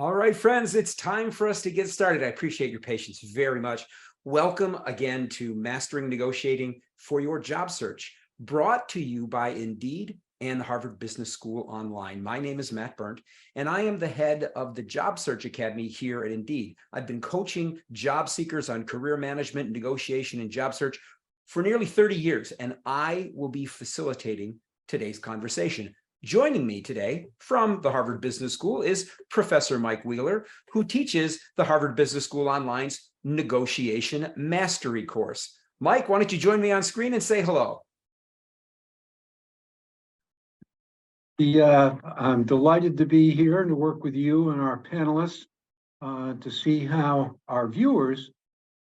All right, friends, it's time for us to get started. I appreciate your patience very much. Welcome again to Mastering Negotiating for Your Job Search, brought to you by Indeed and the Harvard Business School Online. My name is Matt Berndt, and I am the head of the Job Search Academy here at Indeed. I've been coaching job seekers on career management, negotiation, and job search for nearly 30 years, and I will be facilitating today's conversation. Joining me today from the Harvard Business School is Professor Mike Wheeler, who teaches the Harvard Business School Online's Negotiation Mastery course. Mike, why don't you join me on screen and say hello? I'm delighted to be here and to work with you and our panelists to see how our viewers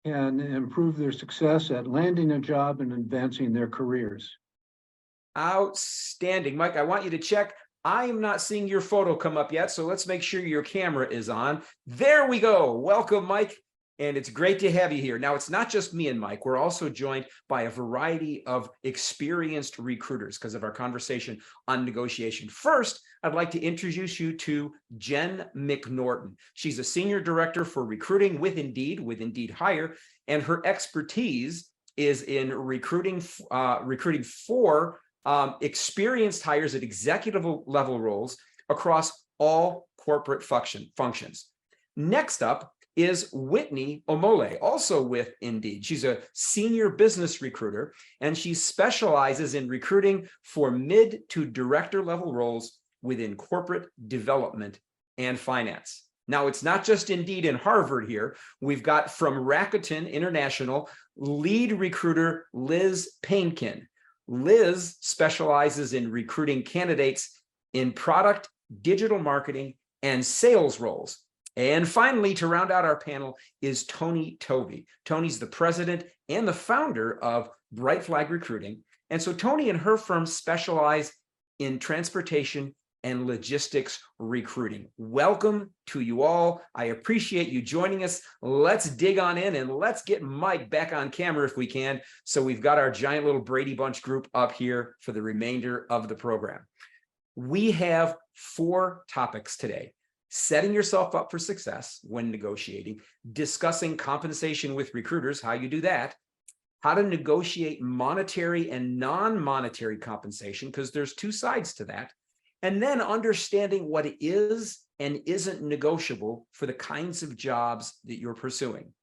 can improve their success at landing a job and advancing their careers. Outstanding. Mike, I want you to check. I am not seeing your photo come up yet, so let's make sure your camera is on. There we go. Welcome, Mike. And it's great to have you here. Now, it's not just me and Mike. We're also joined by a variety of experienced recruiters because of our conversation on negotiation. First, I'd like to introduce you to Jen McNorton. She's a senior director for recruiting with Indeed Hire, and her expertise is in recruiting for experienced hires at executive level roles across all corporate functions. Next up is Whitney Omole, also with Indeed. She's a senior business recruiter, and she specializes in recruiting for mid to director level roles within corporate development and finance. Now, it's not just Indeed and Harvard here. We've got from Rakuten International lead recruiter Liz Painkin. Liz specializes in recruiting candidates in product, digital marketing, and sales roles. And finally, to round out our panel is Tony Tovey. Tony's the president and the founder of Bright Flag Recruiting. And so Tony and her firm specialize in transportation and logistics recruiting. Welcome to you all. I appreciate you joining us. Let's dig on in and let's get Mike back on camera if we can. So we've got our giant little Brady Bunch group up here for the remainder of the program. We have 4 topics today: setting yourself up for success when negotiating, discussing compensation with recruiters, how you do that, how to negotiate monetary and non-monetary compensation, because there's 2 sides to that, and then understanding what is and isn't negotiable for the kinds of jobs that you're pursuing.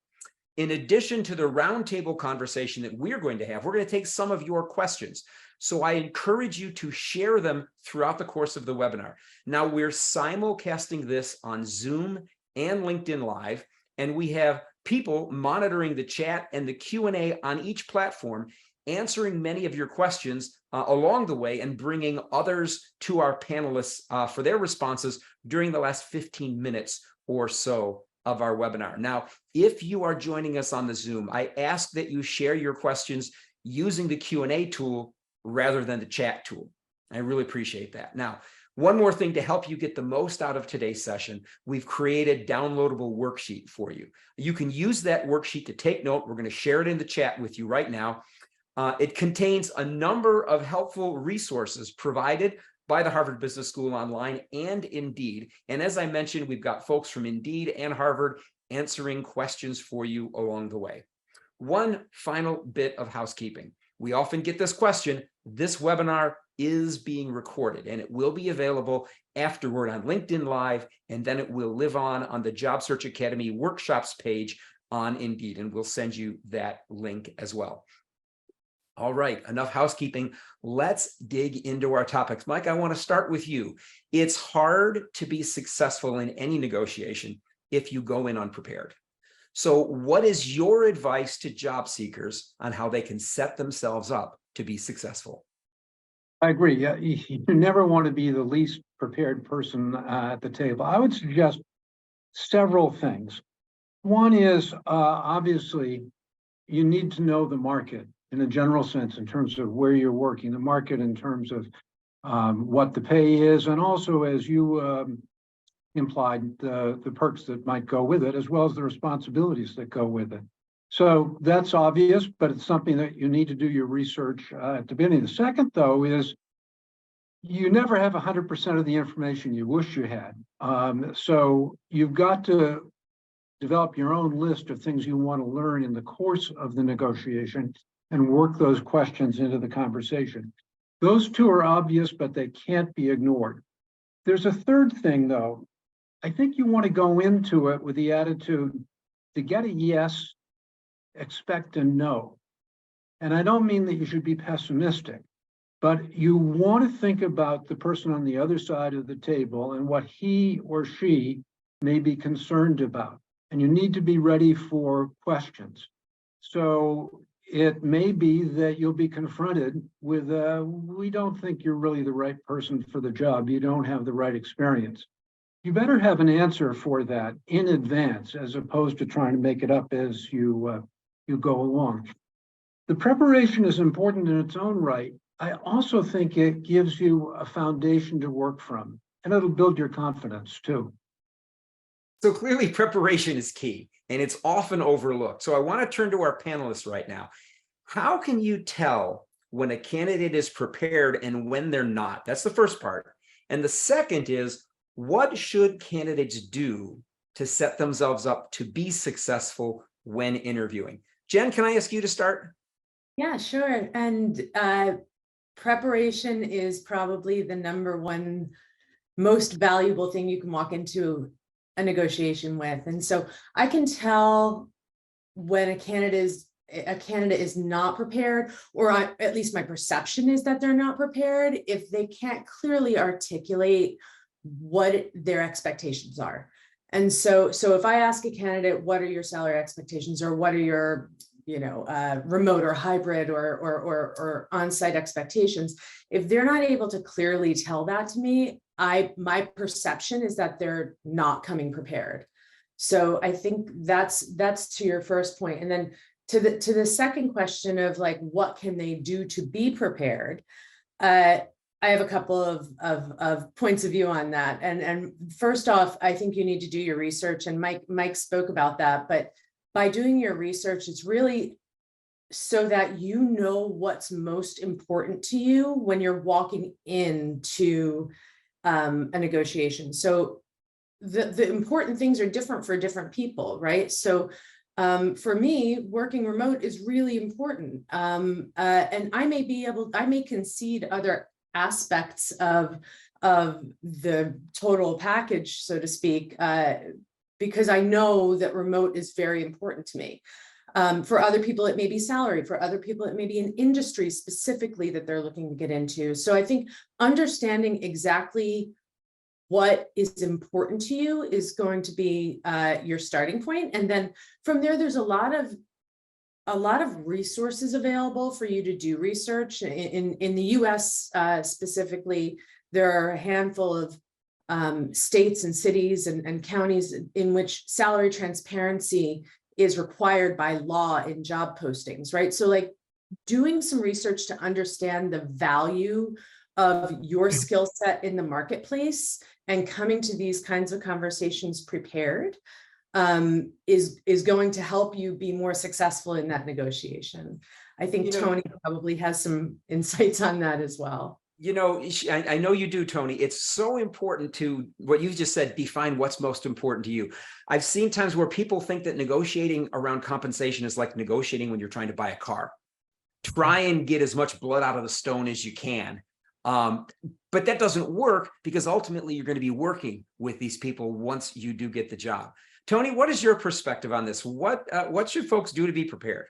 In addition to the roundtable conversation that we're going to have, we're going to take some of your questions. So I encourage you to share them throughout the course of the webinar. Now, we're simulcasting this on Zoom and LinkedIn Live, and we have people monitoring the chat and the Q&A on each platform, answering many of your questions along the way and bringing others to our panelists for their responses during the last 15 minutes or so of our webinar. Now, if you are joining us on the Zoom, I ask that you share your questions using the Q&A tool rather than the chat tool. I really appreciate that. Now, one more thing to help you get the most out of today's session, we've created a downloadable worksheet for you. You can use that worksheet to take note. We're going to share it in the chat with you right now. It contains a number of helpful resources provided by the Harvard Business School Online and Indeed. And as I mentioned, we've got folks from Indeed and Harvard answering questions for you along the way. One final bit of housekeeping. We often get this question. This webinar is being recorded, and it will be available afterward on LinkedIn Live, and then it will live on the Job Search Academy workshops page on Indeed, and we'll send you that link as well. All right, enough housekeeping. Let's dig into our topics. Mike, I want to start with you. It's hard to be successful in any negotiation if you go in unprepared. So what is your advice to job seekers on how they can set themselves up to be successful? I agree. Yeah, you never want to be the least prepared person at the table. I would suggest several things. One is obviously you need to know the market in a general sense in terms of where you're working, the market in terms of what the pay is, and also, as you implied, the perks that might go with it, as well as the responsibilities that go with it. So that's obvious, but it's something that you need to do your research at the beginning. The second, though, is you never have 100% of the information you wish you had. So you've got to develop your own list of things you want to learn in the course of the negotiation and work those questions into the conversation. Those two are obvious, but they can't be ignored. There's a third thing, though. I think you want to go into it with the attitude to get a yes, expect a no. And I don't mean that you should be pessimistic, but you want to think about the person on the other side of the table and what he or she may be concerned about. And you need to be ready for questions. So it may be that you'll be confronted with, we don't think you're really the right person for the job. You don't have the right experience. You better have an answer for that in advance, as opposed to trying to make it up as you go along. The preparation is important in its own right. I also think it gives you a foundation to work from, and it'll build your confidence too. So clearly preparation is key, and it's often overlooked. So I want to turn to our panelists right now. How can you tell when a candidate is prepared and when they're not? That's the first part. And the second is, what should candidates do to set themselves up to be successful when interviewing? Jen, can I ask you to start? Yeah, sure. And preparation is probably the number one most valuable thing you can walk into a negotiation with. And so I can tell when a candidate is not prepared, or at least my perception is that they're not prepared, if they can't clearly articulate what their expectations are. And so if I ask a candidate, what are your salary expectations, or what are your remote or hybrid or on-site expectations, if they're not able to clearly tell that to me, my perception is that they're not coming prepared. So I think that's to your first point. And then to the second question of like, what can they do to be prepared? I have a couple of points of view on that. And first off, I think you need to do your research, and Mike spoke about that, but by doing your research, it's really so that you know what's most important to you when you're walking into a negotiation. So the important things are different for different people, right? So for me, working remote is really important. And I may concede other aspects of the total package, so to speak, because I know that remote is very important to me. For other people, it may be salary. For other people, it may be an industry specifically that they're looking to get into. So I think understanding exactly what is important to you is going to be your starting point. And then from there, there's a lot of resources available for you to do research. In the US specifically, there are a handful of states and cities and counties in which salary transparency is required by law in job postings, right? So like doing some research to understand the value of your skill set in the marketplace and coming to these kinds of conversations prepared is going to help you be more successful in that negotiation. I think Tony probably has some insights on that as well. I know you do, Tony. It's so important to what you just said, define what's most important to you. I've seen times where people think that negotiating around compensation is like negotiating when you're trying to buy a car. Try and get as much blood out of the stone as you can. But that doesn't work, because ultimately you're going to be working with these people once you do get the job. Tony, what is your perspective on this? What should folks do to be prepared?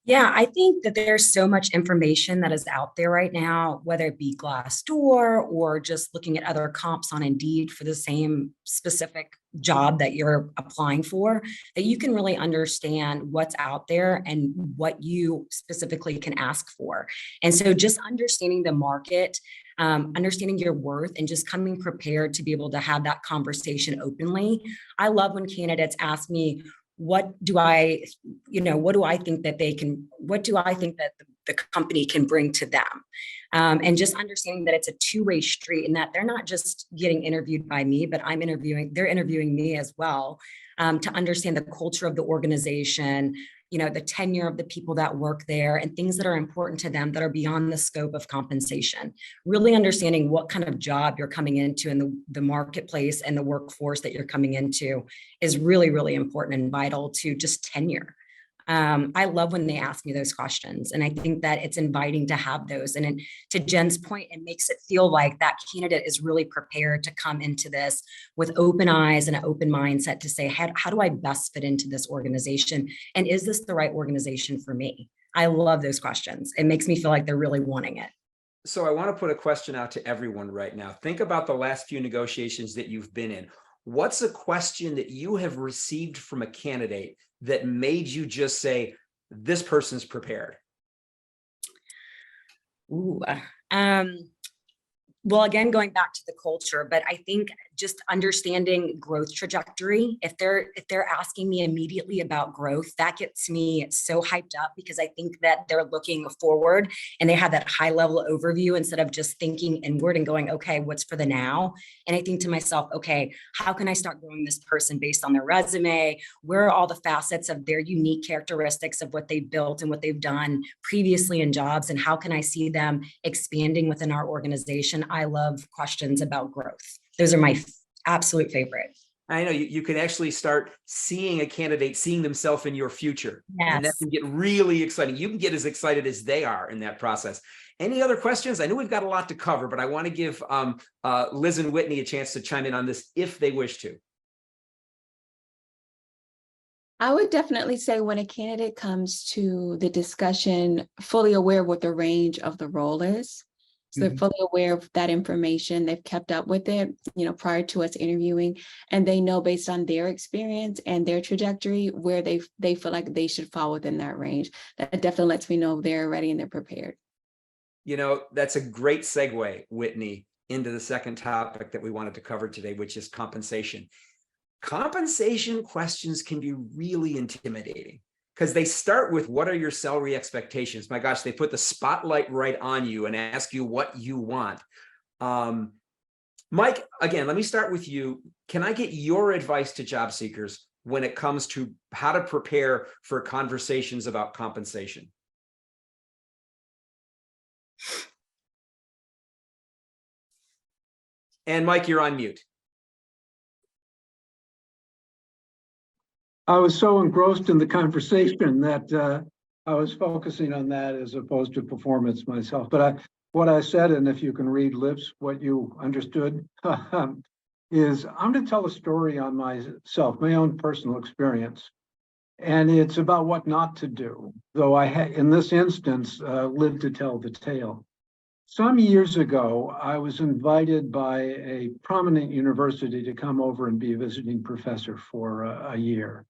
Yeah, I think that there's so much information that is out there right now, whether it be Glassdoor or just looking at other comps on Indeed for the same specific job that you're applying for, that you can really understand what's out there and what you specifically can ask for. And so just understanding the market, understanding your worth, and just coming prepared to be able to have that conversation openly. I love when candidates ask me, what do I think that the company can bring to them? And just understanding that it's a two-way street, and that they're not just getting interviewed by me, but they're interviewing me as well, to understand the culture of the organization, the tenure of the people that work there and things that are important to them that are beyond the scope of compensation. Really understanding what kind of job you're coming into in the marketplace and the workforce that you're coming into is really, really important and vital to just tenure. I love when they ask me those questions, and I think that it's inviting to have those. And to Jen's point, it makes it feel like that candidate is really prepared to come into this with open eyes and an open mindset to say, how do I best fit into this organization? And is this the right organization for me? I love those questions. It makes me feel like they're really wanting it. So I want to put a question out to everyone right now. Think about the last few negotiations that you've been in. What's a question that you have received from a candidate that made you just say, this person's prepared? Ooh, well, again, going back to the culture, but I think just understanding growth trajectory. If they're asking me immediately about growth, that gets me so hyped up, because I think that they're looking forward and they have that high level overview instead of just thinking inward and going, okay, what's for the now? And I think to myself, okay, how can I start growing this person based on their resume? Where are all the facets of their unique characteristics of what they've built and what they've done previously in jobs? And how can I see them expanding within our organization? I love questions about growth. Those are my absolute favorite. I know you can actually start seeing a candidate, seeing themselves in your future. Yes. And that can get really exciting. You can get as excited as they are in that process. Any other questions? I know we've got a lot to cover, but I want to give Liz and Whitney a chance to chime in on this if they wish to. I would definitely say when a candidate comes to the discussion fully aware of what the range of the role is. So they're fully aware of that information. They've kept up with it, prior to us interviewing, and they know based on their experience and their trajectory where they feel like they should fall within that range. That definitely lets me know they're ready and they're prepared. That's a great segue, Whitney, into the second topic that we wanted to cover today, which is compensation. Compensation questions can be really intimidating, because they start with, what are your salary expectations? My gosh, they put the spotlight right on you and ask you what you want. Mike, again, let me start with you. Can I get your advice to job seekers when it comes to how to prepare for conversations about compensation? And Mike, you're on mute. I was so engrossed in the conversation that I was focusing on that as opposed to performance myself. But what I said, and if you can read lips, what you understood, is I'm going to tell a story on myself, my own personal experience. And it's about what not to do, though I in this instance, lived to tell the tale. Some years ago, I was invited by a prominent university to come over and be a visiting professor for a year.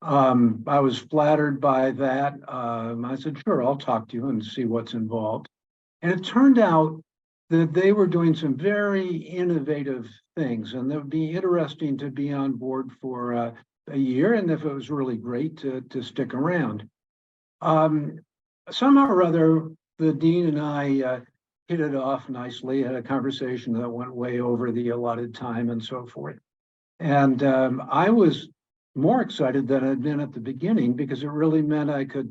I was flattered by that. I said, sure, I'll talk to you and see what's involved. And it turned out that they were doing some very innovative things, and it would be interesting to be on board for a year, and if it was really great, to stick around. Somehow or other, the dean and I hit it off nicely, had a conversation that went way over the allotted time and so forth. And I was more excited than I'd been at the beginning, because it really meant I could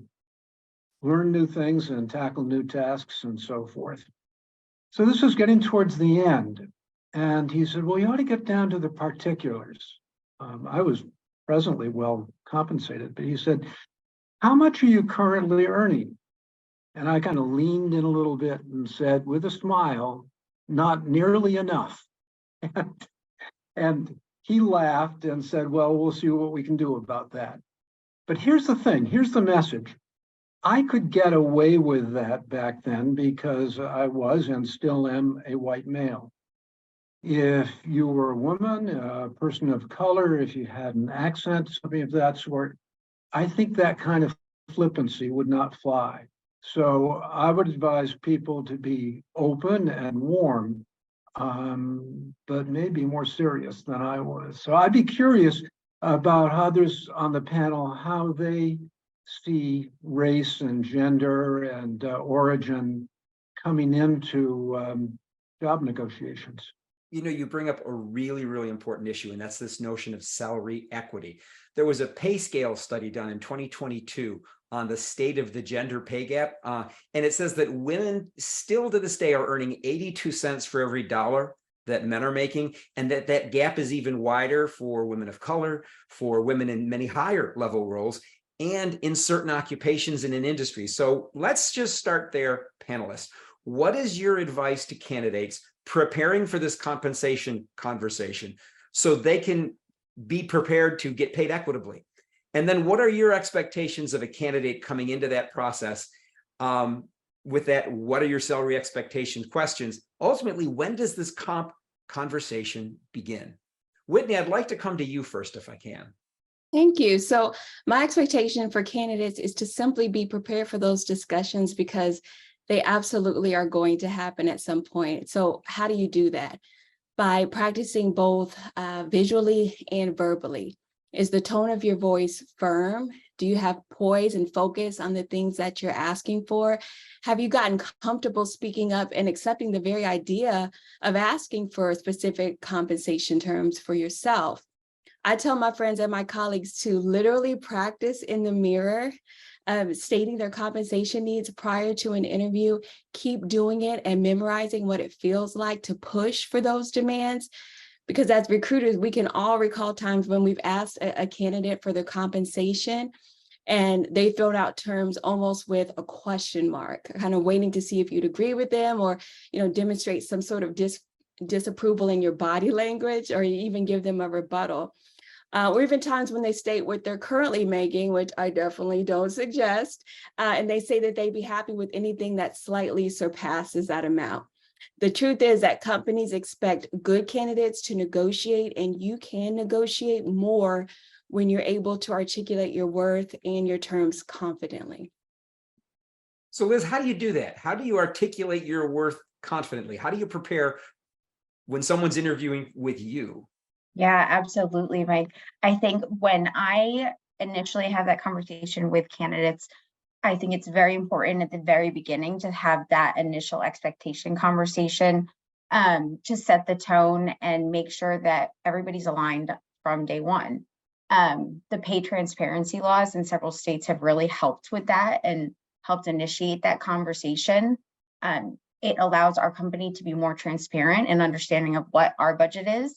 learn new things and tackle new tasks and so forth. So this was getting towards the end. And he said, well, you ought to get down to the particulars. I was presently well compensated, but he said, how much are you currently earning? And I kind of leaned in a little bit and said, with a smile, not nearly enough. And he laughed and said, well, we'll see what we can do about that. But here's the thing, here's the message. I could get away with that back then because I was and still am a white male. If you were a woman, a person of color, if you had an accent, something of that sort, I think that kind of flippancy would not fly. So I would advise people to be open and warm, but maybe more serious than I was. So I'd be curious about others on the panel, how they see race and gender and origin coming into job negotiations. You bring up a really, really important issue, and that's this notion of salary equity. There was a pay scale study done in 2022 on the state of the gender pay gap. And it says that women still to this day are earning 82 cents for every dollar that men are making, and that gap is even wider for women of color, for women in many higher level roles, and in certain occupations and in industries. So let's just start there, panelists. What is your advice to candidates preparing for this compensation conversation so they can be prepared to get paid equitably? And then what are your expectations of a candidate coming into that process? With that, what are your salary expectations questions? Ultimately, when does this comp conversation begin? Whitney, I'd like to come to you first if I can. Thank you. So my expectation for candidates is to simply be prepared for those discussions because they absolutely are going to happen at some point. So how do you do that? By practicing both visually and verbally. Is the tone of your voice firm? Do you have poise and focus on the things that you're asking for? Have you gotten comfortable speaking up and accepting the very idea of asking for specific compensation terms for yourself? I tell my friends and my colleagues to literally practice in the mirror, stating their compensation needs prior to an interview. Keep doing it and memorizing what it feels like to push for those demands. Because as recruiters, we can all recall times when we've asked a candidate for their compensation and they thrown out terms almost with a question mark, kind of waiting to see if you'd agree with them or, demonstrate some sort of disapproval in your body language or even give them a rebuttal. Or even times when they state what they're currently making, which I definitely don't suggest, and they say that they'd be happy with anything that slightly surpasses that amount. The truth is that companies expect good candidates to negotiate, and you can negotiate more when you're able to articulate your worth and your terms confidently. So Liz, how do you do that? How do you articulate your worth confidently? How do you prepare when someone's interviewing with you? Yeah, absolutely, Mike. I think when I initially have that conversation with candidates, I think it's very important at the very beginning to have that initial expectation conversation to set the tone and make sure that everybody's aligned from day one. The pay transparency laws in several states have really helped with that and helped initiate that conversation. It allows our company to be more transparent and understanding of what our budget is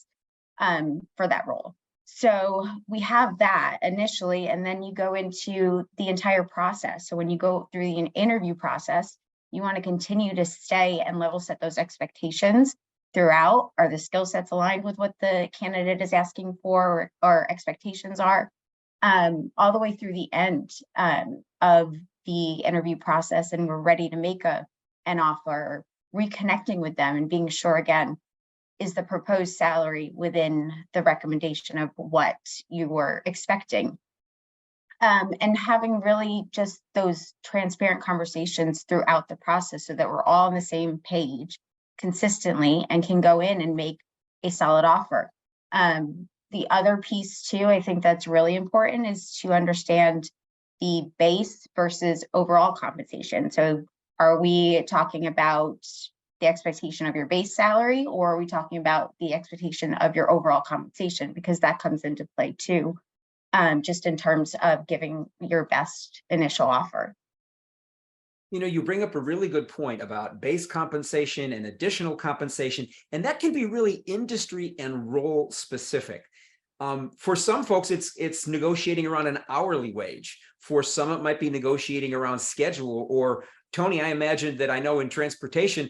for that role. So we have that initially, and then you go into the entire process. So when you go through the interview process, you want to continue to stay and level set those expectations throughout. Are the skill sets aligned with what the candidate is asking for or expectations are? All the way through the end of the interview process, and we're ready to make an offer, reconnecting with them and being sure again, is the proposed salary within the recommendation of what you were expecting? And having really just those transparent conversations throughout the process so that we're all on the same page consistently and can go in and make a solid offer. The other piece too, I think that's really important, is to understand the base versus overall compensation. So are we talking about the expectation of your base salary, or are we talking about the expectation of your overall compensation? Because that comes into play too, just in terms of giving your best initial offer. You bring up a really good point about base compensation and additional compensation, and that can be really industry and role specific. For some folks, it's negotiating around an hourly wage. For some, it might be negotiating around schedule. Or Tony, I imagine that I know in transportation,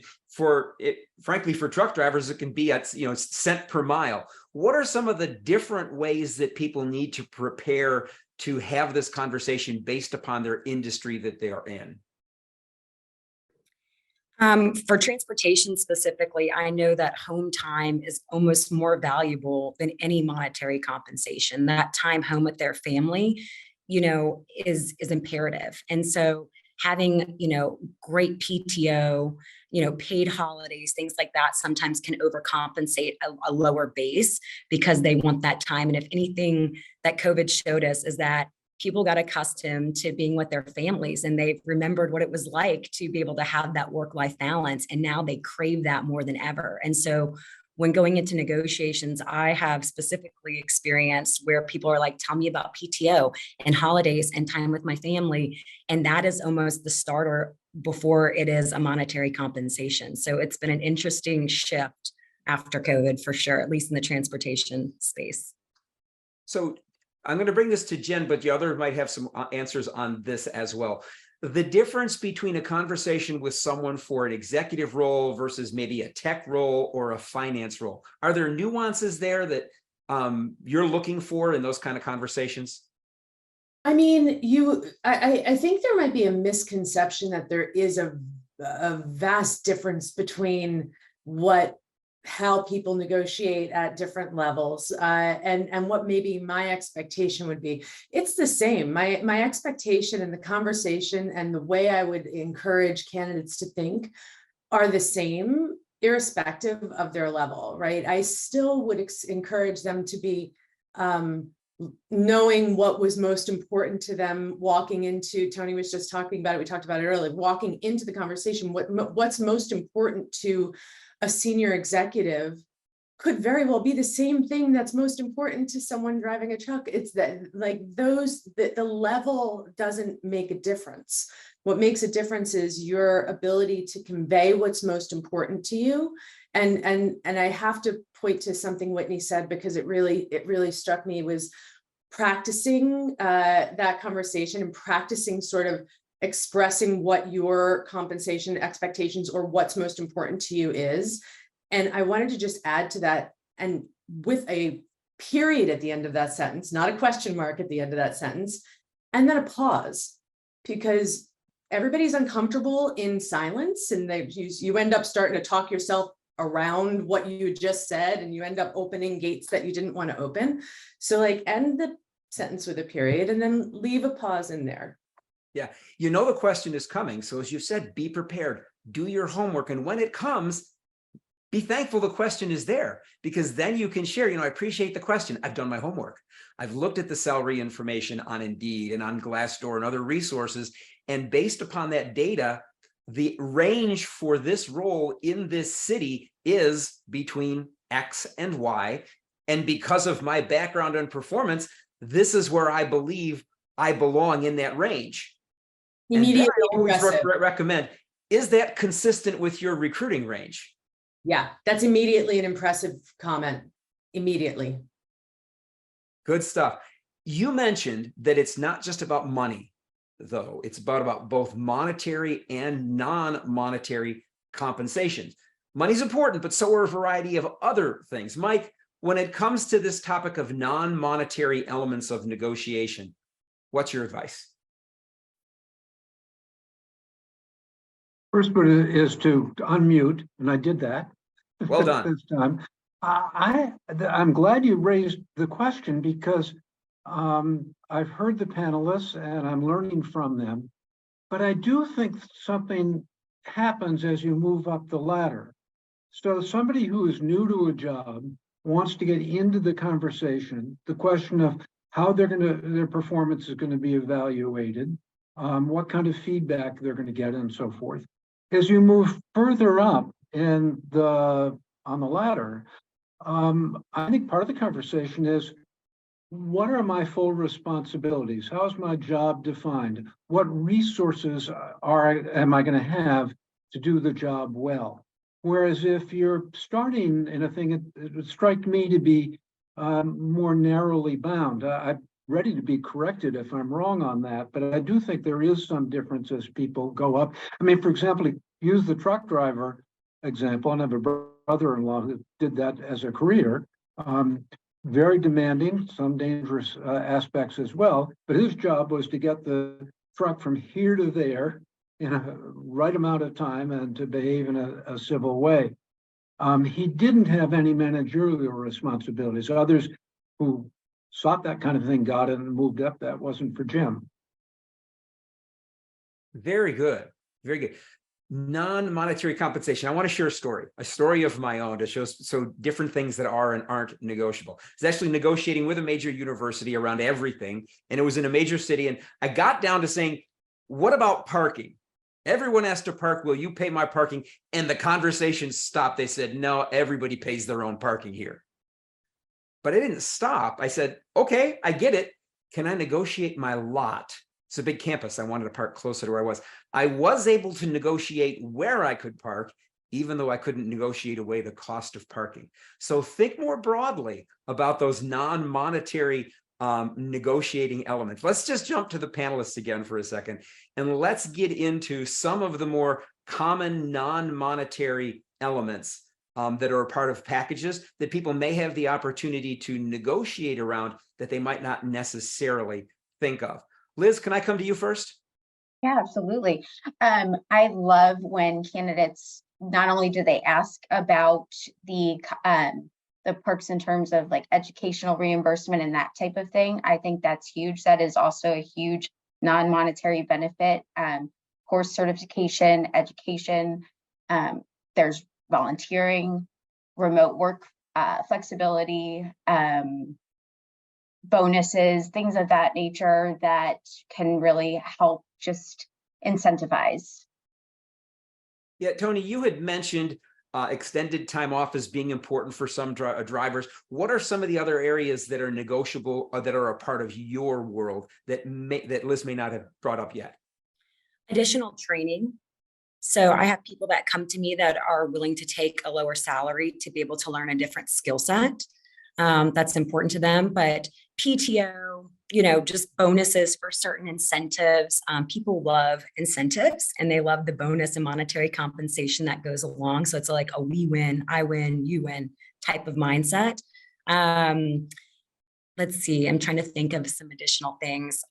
frankly, for truck drivers, it can be at cent per mile. What are some of the different ways that people need to prepare to have this conversation based upon their industry that they are in? For transportation specifically, I know that home time is almost more valuable than any monetary compensation. That time home with their family, is imperative. And so having, great PTO, paid holidays, things like that sometimes can overcompensate a lower base because they want that time. And if anything that COVID showed us is that people got accustomed to being with their families and they've remembered what it was like to be able to have that work-life balance. And now they crave that more than ever. And so when going into negotiations, I have specifically experienced where people are like, tell me about PTO and holidays and time with my family. And that is almost the starter before it is a monetary compensation. So it's been an interesting shift after COVID for sure, at least in the transportation space. So I'm going to bring this to Jen, but the other might have some answers on this as well. The difference between a conversation with someone for an executive role versus maybe a tech role or a finance role. Are there nuances there that you're looking for in those kind of conversations? I mean, I think there might be a misconception that there is a vast difference between how people negotiate at different levels, and what maybe my expectation would be. It's the same. My expectation and the conversation and the way I would encourage candidates to think are the same, irrespective of their level, right? I still would encourage them to be knowing what was most important to them walking into, Tony was just talking about it, we talked about it earlier, walking into the conversation, what's most important to a senior executive could very well be the same thing that's most important to someone driving a truck. It's that like the level doesn't make a difference. What makes a difference is your ability to convey what's most important to you. And I have to point to something Whitney said, because it really struck me, was practicing that conversation and practicing sort of expressing what your compensation expectations or what's most important to you is. And I wanted to just add to that, and with a period at the end of that sentence, not a question mark at the end of that sentence, and then a pause, because everybody's uncomfortable in silence, and you end up starting to talk yourself around what you just said, and you end up opening gates that you didn't want to open. So like end the sentence with a period and then leave a pause in there. Yeah, you know the question is coming. So as you said, be prepared, do your homework. And when it comes, be thankful the question is there, because then you can share, I appreciate the question. I've done my homework. I've looked at the salary information on Indeed and on Glassdoor and other resources. And based upon that data, the range for this role in this city is between X and Y. And because of my background and performance, this is where I believe I belong in that range. Immediately I always impressive. recommend, is that consistent with your recruiting range? Yeah, that's immediately an impressive comment. Immediately. Good stuff. You mentioned that it's not just about money, though. It's about both monetary and non-monetary compensations. Money's important, but so are a variety of other things. Mike, when it comes to this topic of non-monetary elements of negotiation, what's your advice? First one is to unmute, and I did that. Well done. This time. I'm glad you raised the question, because I've heard the panelists and I'm learning from them, but I do think something happens as you move up the ladder. So somebody who is new to a job wants to get into the conversation, the question of how their performance is going to be evaluated, what kind of feedback they're going to get, and so forth. As you move further up on the ladder, I think part of the conversation is, what are my full responsibilities? How is my job defined? What resources am I going to have to do the job well? Whereas if you're starting in a thing, it would strike me to be more narrowly bound. I'm ready to be corrected if I'm wrong on that, but I do think there is some difference as people go up. I mean, for example, use the truck driver example, and I have a brother-in-law who did that as a career. Very demanding, some dangerous aspects as well, but his job was to get the truck from here to there in a right amount of time and to behave in a civil way. He didn't have any managerial responsibilities. Others who sought that kind of thing got it and moved up. That wasn't for Jim. Very good. Very good. Non-monetary compensation. I want to share a story of my own to show so different things that are and aren't negotiable. I was actually negotiating with a major university around everything, and it was in a major city. And I got down to saying, what about parking? Everyone has to park. Will you pay my parking? And the conversation stopped. They said, no, everybody pays their own parking here. But I didn't stop. I said, okay, I get it. Can I negotiate my lot? It's a big campus. I wanted to park closer to where I was. I was able to negotiate where I could park, even though I couldn't negotiate away the cost of parking. So think more broadly about those non-monetary negotiating elements. Let's just jump to the panelists again for a second, and let's get into some of the more common non-monetary elements that are a part of packages that people may have the opportunity to negotiate around that they might not necessarily think of. Liz, can I come to you first? Yeah, absolutely. I love when candidates, not only do they ask about the perks in terms of like educational reimbursement and that type of thing. I think that's huge. That is also a huge non-monetary benefit. Course certification, education, there's volunteering, remote work flexibility, bonuses, things of that nature that can really help just incentivize. Yeah, Tony, you had mentioned extended time off as being important for some drivers. What are some of the other areas that are negotiable or that are a part of your world that Liz may not have brought up yet? Additional training. So I have people that come to me that are willing to take a lower salary to be able to learn a different skill set. That's important to them, but PTO, just bonuses for certain incentives. People love incentives and they love the bonus and monetary compensation that goes along. So it's like a we win, I win, you win type of mindset. Let's see, I'm trying to think of some additional things.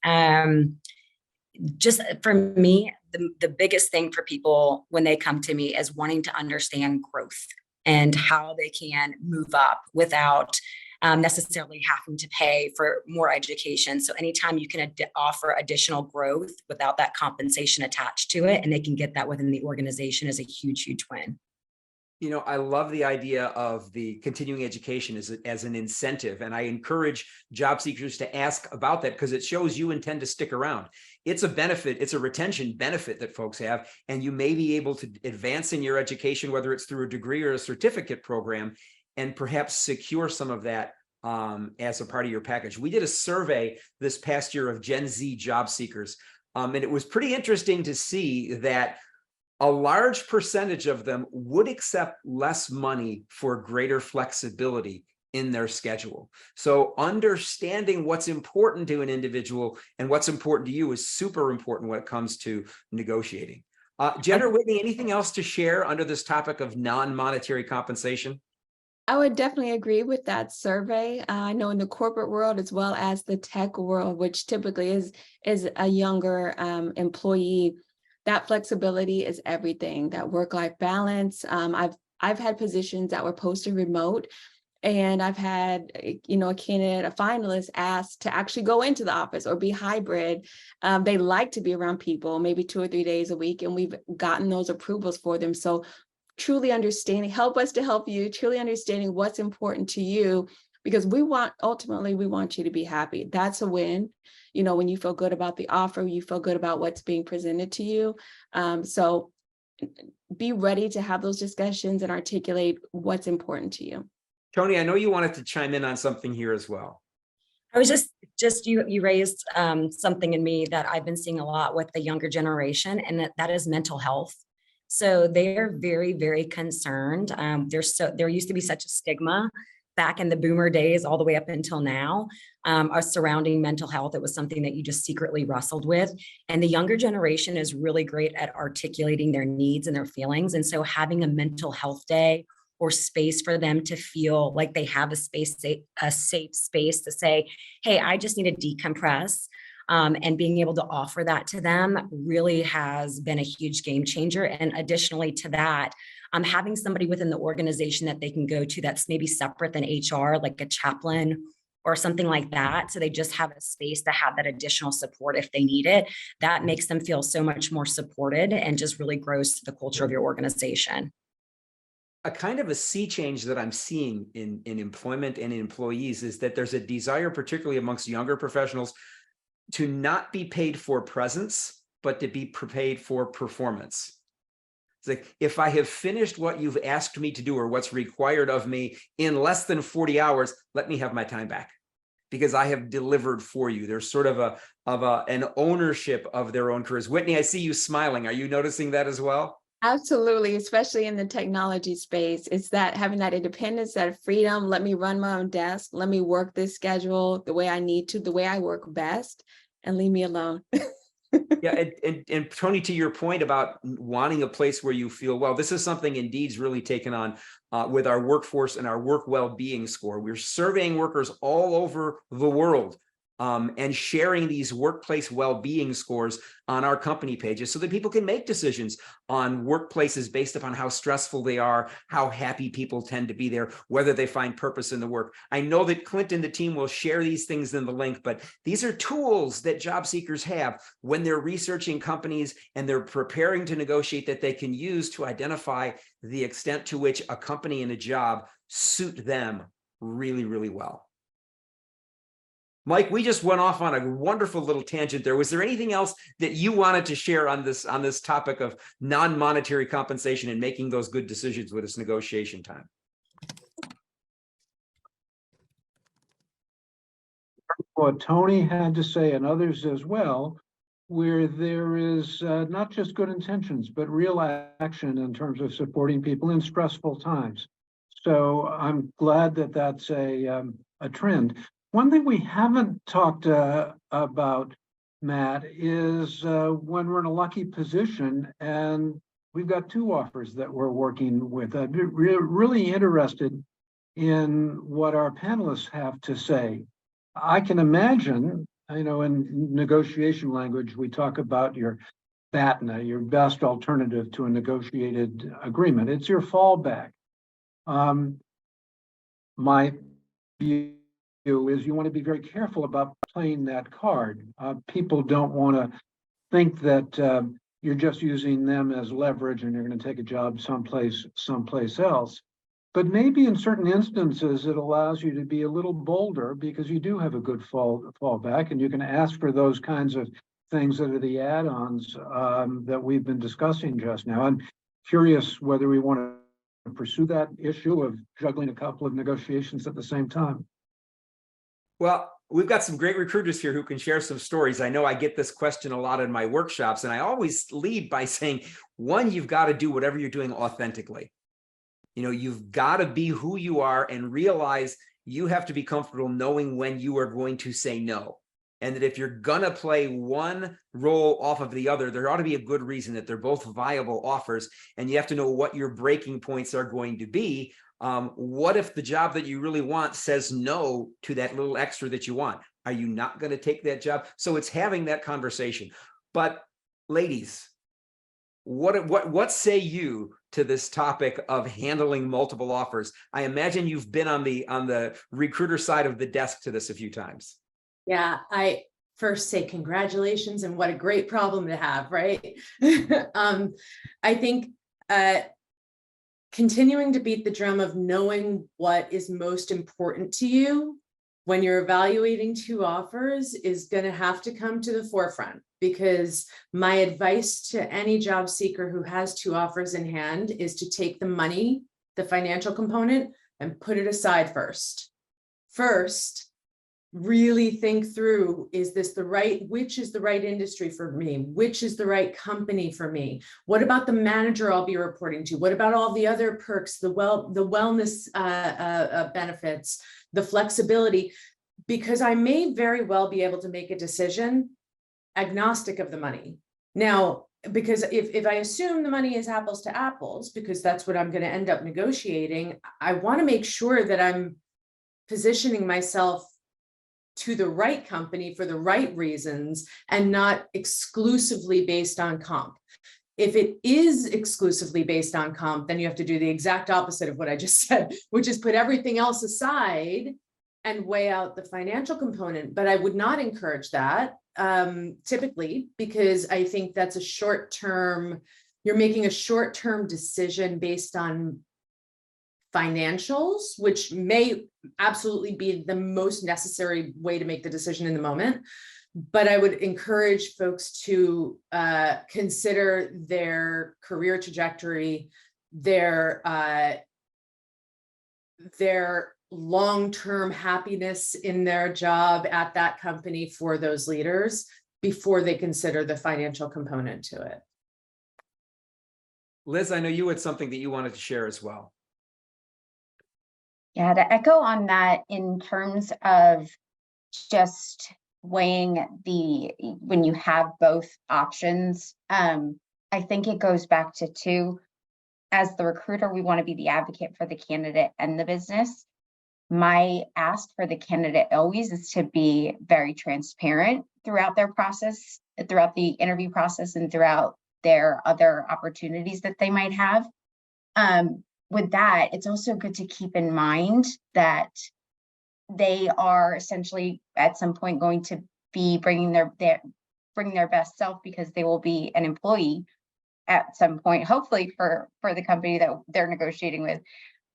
Just for me, the biggest thing for people when they come to me is wanting to understand growth and how they can move up without necessarily having to pay for more education. So anytime you can offer additional growth without that compensation attached to it, and they can get that within the organization, is a huge, huge win. I love the idea of the continuing education as an incentive. And I encourage job seekers to ask about that because it shows you intend to stick around. It's a benefit. It's a retention benefit that folks have. And you may be able to advance in your education, whether it's through a degree or a certificate program, and perhaps secure some of that as a part of your package. We did a survey this past year of Gen Z job seekers. And it was pretty interesting to see that a large percentage of them would accept less money for greater flexibility in their schedule. So understanding what's important to an individual and what's important to you is super important when it comes to negotiating. Jen or Whitney, anything else to share under this topic of non-monetary compensation? I would definitely agree with that survey. I know in the corporate world as well as the tech world, which typically is a younger employee, that flexibility is everything. That work-life balance. I've had positions that were posted remote, and I've had a candidate, a finalist, asked to actually go into the office or be hybrid. They like to be around people, maybe 2 or 3 days a week, and we've gotten those approvals for them. So truly understanding, help us to help you, truly understanding what's important to you, because ultimately we want you to be happy. That's a win. When you feel good about the offer, you feel good about what's being presented to you. So be ready to have those discussions and articulate what's important to you. Tony, I know you wanted to chime in on something here as well. I was just you raised something in me that I've been seeing a lot with the younger generation, and that is mental health. So they're very, very concerned. There used to be such a stigma back in the boomer days all the way up until now surrounding mental health. It was something that you just secretly wrestled with. And the younger generation is really great at articulating their needs and their feelings. And so having a mental health day or space for them to feel like they have a safe space to say, hey, I just need to decompress. And being able to offer that to them really has been a huge game changer. And additionally to that, having somebody within the organization that they can go to that's maybe separate than HR, like a chaplain or something like that. So they just have a space to have that additional support if they need it. That makes them feel so much more supported and just really grows the culture of your organization. A kind of a sea change that I'm seeing in employment and in employees is that there's a desire, particularly amongst younger professionals, to not be paid for presence, but to be paid for performance. It's like, if I have finished what you've asked me to do or what's required of me in less than 40 hours, let me have my time back because I have delivered for you. There's sort of an ownership of their own careers. Whitney, I see you smiling. Are you noticing that as well? Absolutely, especially in the technology space. It's that having that independence, that freedom. Let me run my own desk. Let me work this schedule the way I need to, the way I work best, and leave me alone. Yeah, and Tony, to your point about wanting a place where you feel well, this is something Indeed's really taken on with our workforce and our work well-being score. We're surveying workers all over the world and sharing these workplace well-being scores on our company pages so that people can make decisions on workplaces based upon how stressful they are, how happy people tend to be there, whether they find purpose in the work. I know that Clint and the team will share these things in the link, but these are tools that job seekers have when they're researching companies and they're preparing to negotiate that they can use to identify the extent to which a company and a job suit them really, really well. Mike, we just went off on a wonderful little tangent there. Was there anything else that you wanted to share on this topic of non-monetary compensation and making those good decisions with this negotiation time? What Tony had to say and others as well, where there is not just good intentions, but real action in terms of supporting people in stressful times. So I'm glad that that's a trend. One thing we haven't talked about, Matt, is when we're in a lucky position and we've got two offers that we're working with. I'm really interested in what our panelists have to say. I can imagine, in negotiation language, we talk about your BATNA, your best alternative to a negotiated agreement. It's your fallback. My view is you want to be very careful about playing that card. People don't want to think that you're just using them as leverage and you're going to take a job someplace else. But maybe in certain instances, it allows you to be a little bolder because you do have a good fallback and you can ask for those kinds of things that are the add-ons that we've been discussing just now. I'm curious whether we want to pursue that issue of juggling a couple of negotiations at the same time. Well, we've got some great recruiters here who can share some stories. I know I get this question a lot in my workshops, and I always lead by saying, one, you've got to do whatever you're doing authentically. You've got to be who you are and realize you have to be comfortable knowing when you are going to say no. And that if you're going to play one role off of the other, there ought to be a good reason that they're both viable offers. And you have to know what your breaking points are going to be. What if the job that you really want says no to that little extra that you want? Are you not going to take that job? So it's having that conversation. But ladies, what say you to this topic of handling multiple offers? I imagine you've been on the recruiter side of the desk to this a few times. Yeah, I first say congratulations and what a great problem to have, right? I think continuing to beat the drum of knowing what is most important to you when you're evaluating two offers is going to have to come to the forefront, because my advice to any job seeker who has two offers in hand is to take the money, the financial component, and put it aside first. First, really think through, which is the right industry for me? Which is the right company for me? What about the manager I'll be reporting to? What about all the other perks, the wellness benefits, the flexibility? Because I may very well be able to make a decision agnostic of the money. Now, because if I assume the money is apples to apples, because that's what I'm going to end up negotiating, I want to make sure that I'm positioning myself to the right company for the right reasons and not exclusively based on comp. If it is exclusively based on comp, then you have to do the exact opposite of what I just said, which is put everything else aside and weigh out the financial component. But I would not encourage that typically, because I think that's you're making a short-term decision based on financials, which may absolutely be the most necessary way to make the decision in the moment. But I would encourage folks to consider their career trajectory, their long-term happiness in their job at that company for those leaders before they consider the financial component to it. Liz, I know you had something that you wanted to share as well. Yeah, to echo on that in terms of just weighing when you have both options, I think it goes back to two. As the recruiter, we want to be the advocate for the candidate and the business. My ask for the candidate always is to be very transparent throughout their process, throughout the interview process, and throughout their other opportunities that they might have. With that, it's also good to keep in mind that they are essentially at some point going to be bringing their best self, because they will be an employee at some point, hopefully for the company that they're negotiating with.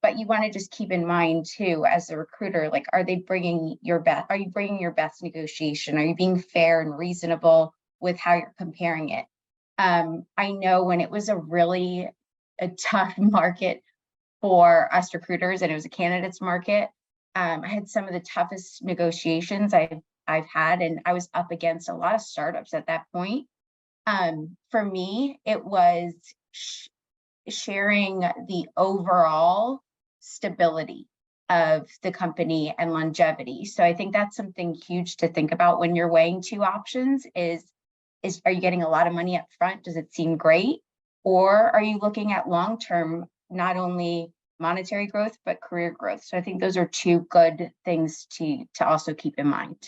But you want to just keep in mind too, as a recruiter, like, are they bringing your best? Are you bringing your best negotiation? Are you being fair and reasonable with how you're comparing it? I know when it was a tough market for us recruiters, and it was a candidates market, I had some of the toughest negotiations I've had, and I was up against a lot of startups at that point. For me, it was sharing the overall stability of the company and longevity. So I think that's something huge to think about when you're weighing two options is are you getting a lot of money up front? Does it seem great? Or are you looking at long-term, not only monetary growth, but career growth? So I think those are two good things to also keep in mind.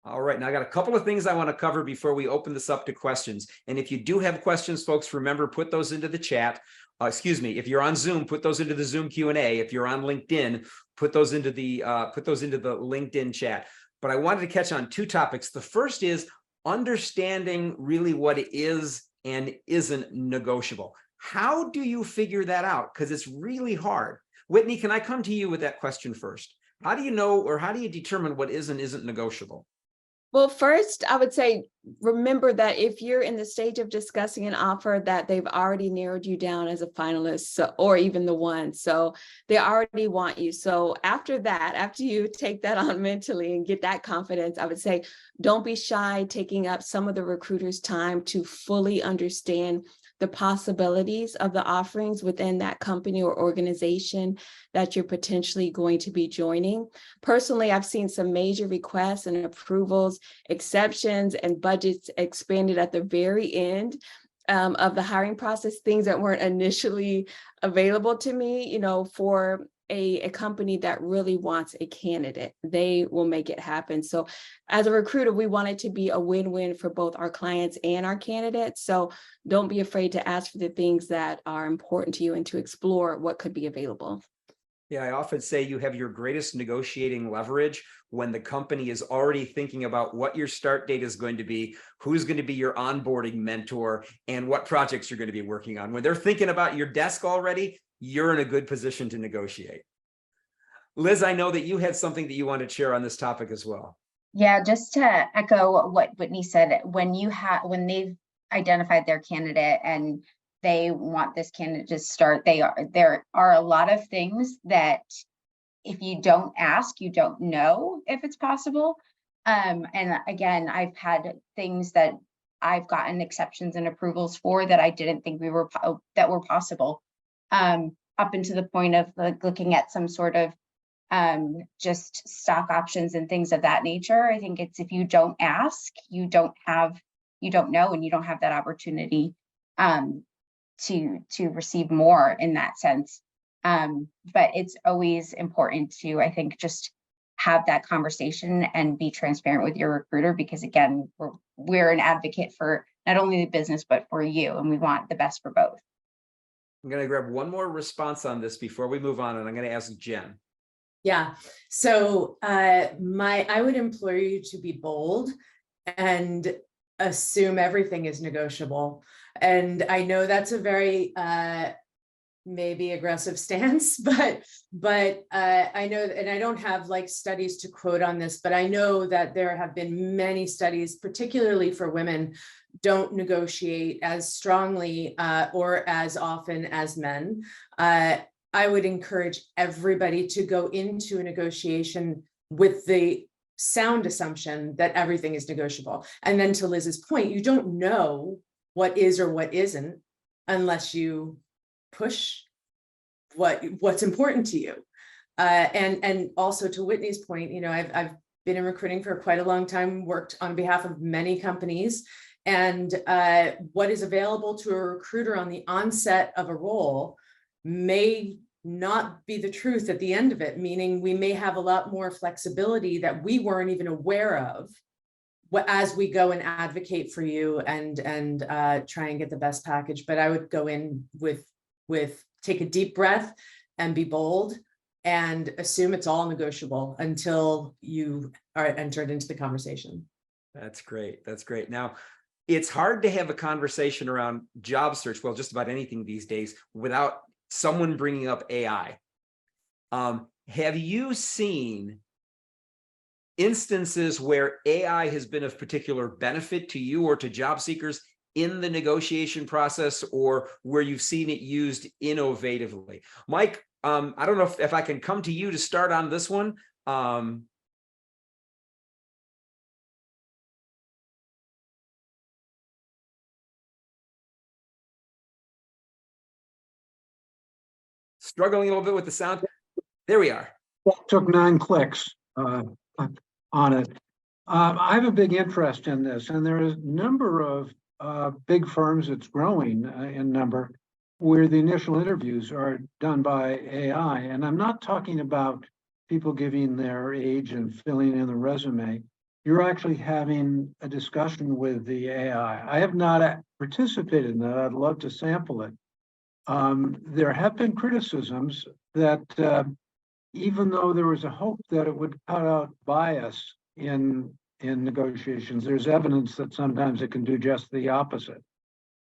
All right, now I got a couple of things I want to cover before we open this up to questions. And if you do have questions, folks, remember, put those into the chat. Excuse me, if you're on Zoom, put those into the Zoom Q&A. If you're on LinkedIn, put those into the LinkedIn chat. But I wanted to catch on two topics. The first is understanding really what is and isn't negotiable. How do you figure that out? Because it's really hard. Whitney, can I come to you with that question first? How do you know, or how do you determine what is and isn't negotiable? Well, first, I would say, remember that if you're in the stage of discussing an offer, that they've already narrowed you down as a finalist, so, or even the one. So they already want you. So after that, after you take that on mentally and get that confidence, I would say, don't be shy taking up some of the recruiter's time to fully understand the possibilities of the offerings within that company or organization that you're potentially going to be joining. Personally, I've seen some major requests and approvals, exceptions, and budgets expanded at the very end of the hiring process, things that weren't initially available to me, for a company that really wants a candidate. They will make it happen. So as a recruiter, we want it to be a win-win for both our clients and our candidates. So don't be afraid to ask for the things that are important to you and to explore what could be available. Yeah, I often say you have your greatest negotiating leverage when the company is already thinking about what your start date is going to be, who's going to be your onboarding mentor, and what projects you're going to be working on. When they're thinking about your desk already, you're in a good position to negotiate. Liz, I know that you had something that you wanted to share on this topic as well. Yeah, just to echo what Whitney said, when they've identified their candidate and they want this candidate to start, there are a lot of things that if you don't ask, you don't know if it's possible. And again, I've had things that I've gotten exceptions and approvals for that I didn't think were possible. Up into the point of looking at some sort of just stock options and things of that nature. I think it's, if you don't ask, you don't know, and you don't have that opportunity to receive more in that sense. But it's always important to, I think, just have that conversation and be transparent with your recruiter, because again, we're an advocate for not only the business, but for you, and we want the best for both. I'm going to grab one more response on this before we move on, and I'm going to ask Jen. Yeah, so I would implore you to be bold and assume everything is negotiable. And I know that's a very maybe aggressive stance, but I know, and I don't have like studies to quote on this, but I know that there have been many studies, particularly for women, don't negotiate as strongly or as often as men. I would encourage everybody to go into a negotiation with the sound assumption that everything is negotiable. And then to Liz's point, you don't know what is or what isn't unless you push what's important to you. And also to Whitney's point, you know, I've been in recruiting for quite a long time, worked on behalf of many companies, and what is available to a recruiter on the onset of a role may not be the truth at the end of it, meaning we may have a lot more flexibility that we weren't even aware of as we go and advocate for you and try and get the best package. But I would go in with take a deep breath and be bold and assume it's all negotiable until you are entered into the conversation. That's great. That's great. Now, it's hard to have a conversation around job search, well, just about anything these days, without someone bringing up AI. Have you seen instances where AI has been of particular benefit to you or to job seekers in the negotiation process, or where you've seen it used innovatively? Mike, I don't know if I can come to you to start on this one. Struggling a little bit with the sound. There we are. Took 9 clicks on it. I have a big interest in this, and there is a number of big firms that's growing in number where the initial interviews are done by AI. And I'm not talking about people giving their age and filling in the resume. You're actually having a discussion with the AI. I have not participated in that. I'd love to sample it. There have been criticisms that even though there was a hope that it would cut out bias in negotiations, there's evidence that sometimes it can do just the opposite.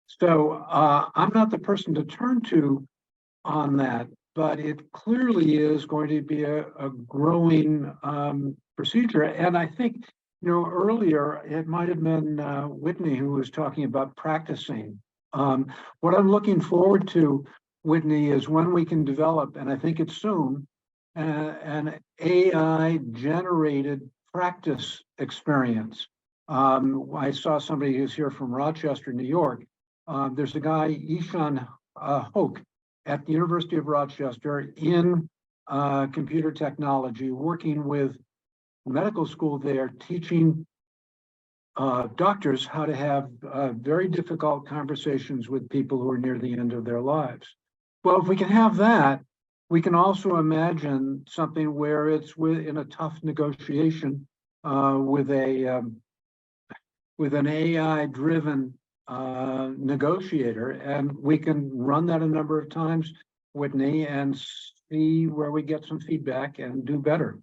So I'm not the person to turn to on that, but it clearly is going to be a growing procedure. And I think, you know, earlier it might have been Whitney who was talking about practicing. What I'm looking forward to, Whitney, is when we can develop, and I think it's soon, an AI-generated practice experience. I saw somebody who's here from Rochester, New York. There's a guy, Ishan Hoke, at the University of Rochester in computer technology, working with medical school there, teaching doctors how to have very difficult conversations with people who are near the end of their lives. Well, if we can have that, we can also imagine something where it's in a tough negotiation with an AI-driven negotiator, and we can run that a number of times, Whitney, and see where we get some feedback and do better.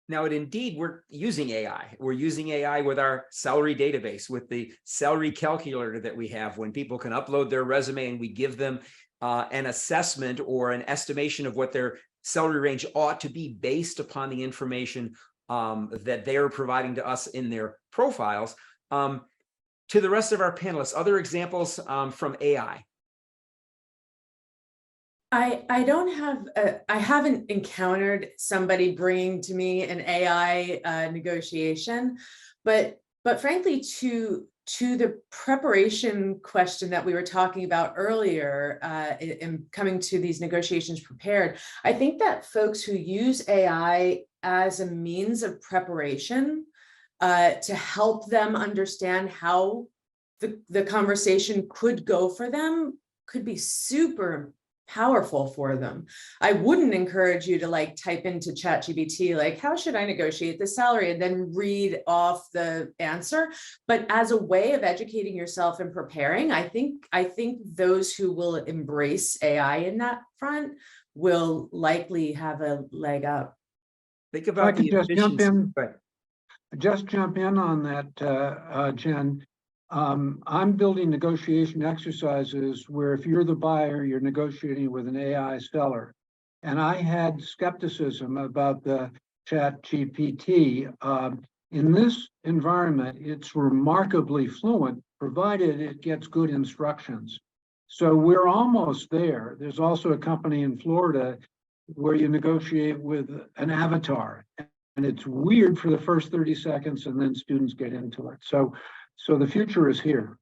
Now, at Indeed, we're using AI. We're using AI with our salary database, with the salary calculator that we have, when people can upload their resume and we give them an assessment or an estimation of what their salary range ought to be based upon the information that they're providing to us in their profiles. To the rest of our panelists, other examples from AI? I don't have, I haven't encountered somebody bringing to me an AI negotiation, but frankly, to the preparation question that we were talking about earlier, in coming to these negotiations prepared, I think that folks who use AI as a means of preparation to help them understand how the conversation could go for them could be super powerful for them. I wouldn't encourage you to like type into ChatGPT, like, how should I negotiate the salary, and then read off the answer. But as a way of educating yourself and preparing, I think those who will embrace AI in that front will likely have a leg up. Think about the just efficiency. jump in on that, Jen. I'm building negotiation exercises where if you're the buyer, you're negotiating with an AI seller. And I had skepticism about the Chat GPT. In this environment, it's remarkably fluent, provided it gets good instructions. So we're almost there. There's also a company in Florida where you negotiate with an avatar. And it's weird for the first 30 seconds, and then students get into it. So the future is here.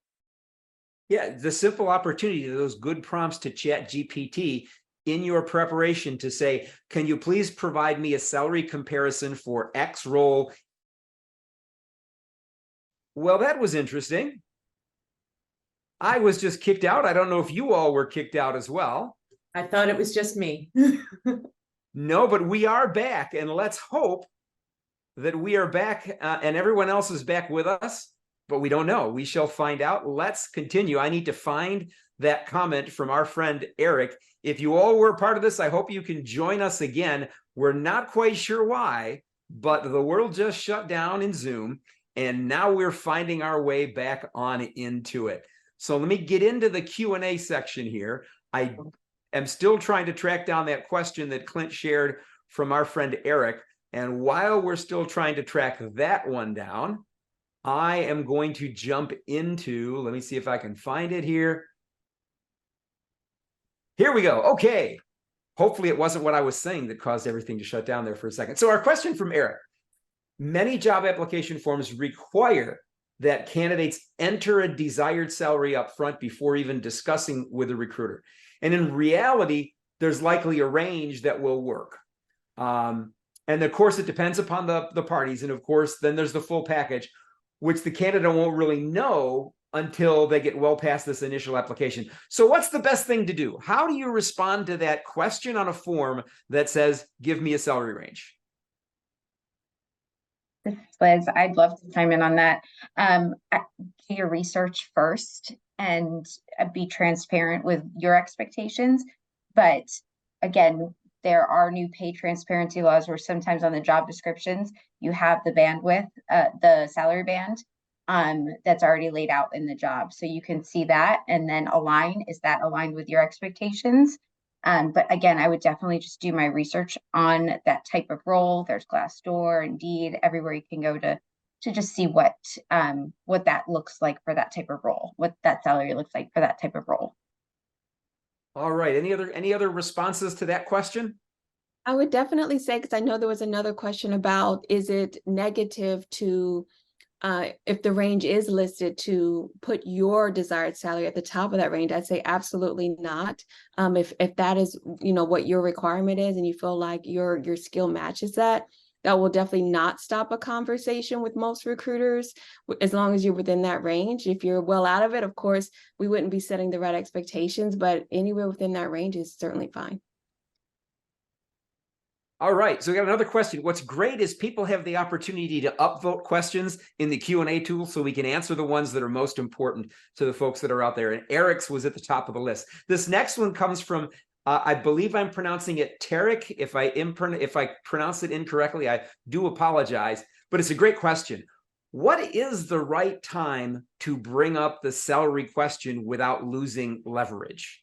Yeah, the simple opportunity to those good prompts to Chat GPT in your preparation to say, can you please provide me a salary comparison for X role? Well, that was interesting. I was just kicked out. I don't know if you all were kicked out as well. I thought it was just me. No, but we are back, and let's hope that we are back and everyone else is back with us, but we don't know. We shall find out. Let's continue. I need to find that comment from our friend Eric. If you all were part of this, I hope you can join us again. We're not quite sure why, but the world just shut down in Zoom, and now we're finding our way back on into it. So let me get into the Q&A section here. I am still trying to track down that question that Clint shared from our friend Eric. And while we're still trying to track that one down, I am going to jump into, let me see if I can find it here. Here we go. Okay. Hopefully it wasn't what I was saying that caused everything to shut down there for a second. So our question from Eric: many job application forms require that candidates enter a desired salary up front before even discussing with a recruiter. And in reality, there's likely a range that will work. And of course, it depends upon the parties. And of course, then there's the full package, which the candidate won't really know until they get well past this initial application. So what's the best thing to do? How do you respond to that question on a form that says, give me a salary range? This is Liz. I'd love to chime in on that. Do your research first and be transparent with your expectations. But again, there are new pay transparency laws where sometimes on the job descriptions, you have the bandwidth, the salary band that's already laid out in the job. So you can see that and then align. Is that aligned with your expectations? But again, I would definitely just do my research on that type of role. There's Glassdoor, Indeed, everywhere you can go to just see what that looks like for that type of role, what that salary looks like for that type of role. All right. Any other responses to that question? I would definitely say, because I know there was another question about, is it negative to, if the range is listed, to put your desired salary at the top of that range? I'd say absolutely not. If that is, what your requirement is, and you feel like your skill matches that will definitely not stop a conversation with most recruiters, as long as you're within that range. If you're well out of it, of course, we wouldn't be setting the right expectations, but anywhere within that range is certainly fine. All right, so we got another question. What's great is people have the opportunity to upvote questions in the Q&A tool, so we can answer the ones that are most important to the folks that are out there. And Eric's was at the top of the list. This next one comes from, I believe I'm pronouncing it Tarek. If I pronounce it incorrectly, I do apologize, but it's a great question. What is the right time to bring up the salary question without losing leverage?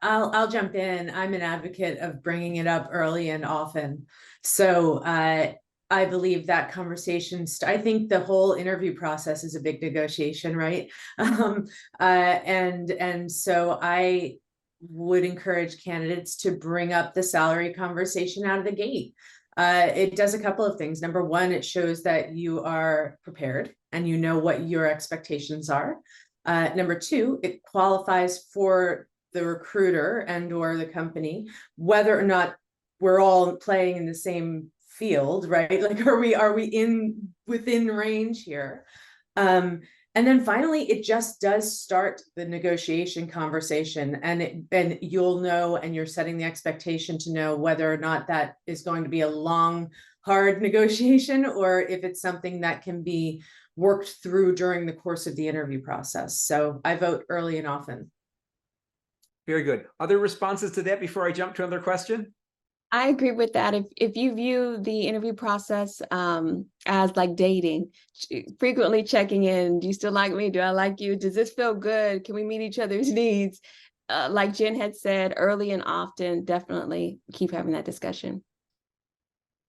I'll jump in. I'm an advocate of bringing it up early and often. So I believe that I think the whole interview process is a big negotiation, right? And so I would encourage candidates to bring up the salary conversation out of the gate. It does a couple of things. Number one, it shows that you are prepared and you know what your expectations are. Number two, it qualifies for the recruiter and or the company, whether or not we're all playing in the same field, right? Like, are we within range here? And then finally, it just does start the negotiation conversation, and you'll know, and you're setting the expectation to know whether or not that is going to be a long, hard negotiation, or if it's something that can be worked through during the course of the interview process. So I vote early and often. Very good. Other responses to that before I jump to another question? I agree with that. If you view the interview process as like dating, frequently checking in, do you still like me? Do I like you? Does this feel good? Can we meet each other's needs? Like Jen had said, early and often, definitely keep having that discussion.